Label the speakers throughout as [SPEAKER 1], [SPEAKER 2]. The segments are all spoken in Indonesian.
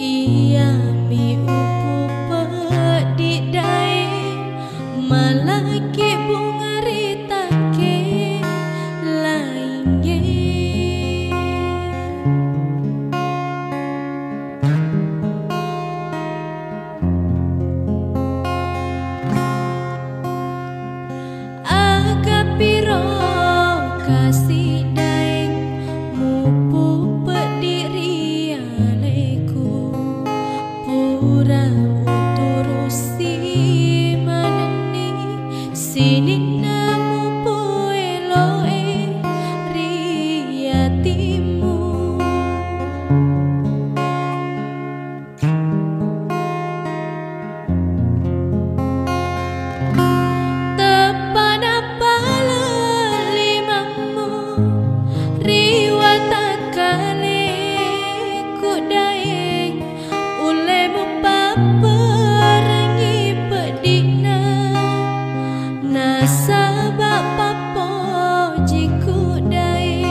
[SPEAKER 1] Ia mi upu pedik dae malaki bunga ritake lainnya. Aga piro kasih daeng mupu pediri aleku pura uturusi maneni sini namu pu eloe riatimu. Sabab papo jiku dae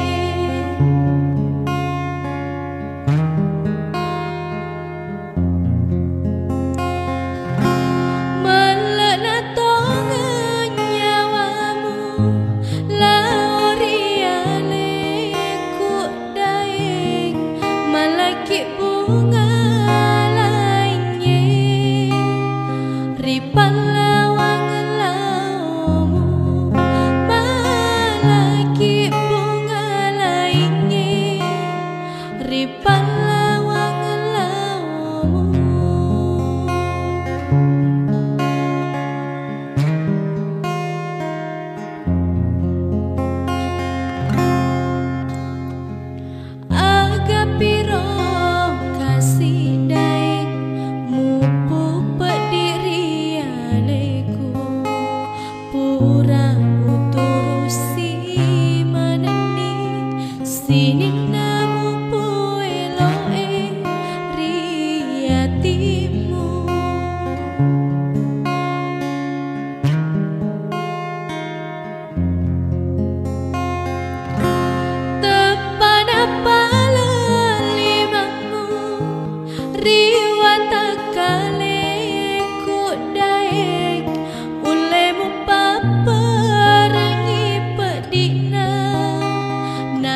[SPEAKER 1] melena tongan nyawamu lauriale ku dae malaki bunga lainnya ripan ripan lawang lawamu. Aga piro kasih daeng mupu pediri aleku pura uturusi maneni sini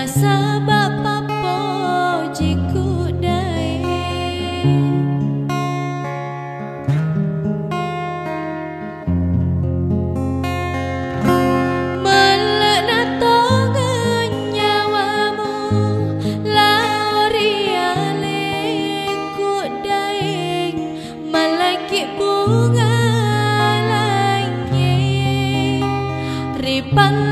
[SPEAKER 1] sabab papo jiku dae melena tongan nyawamu lauriale ku dae malaki bunga lainnya ripan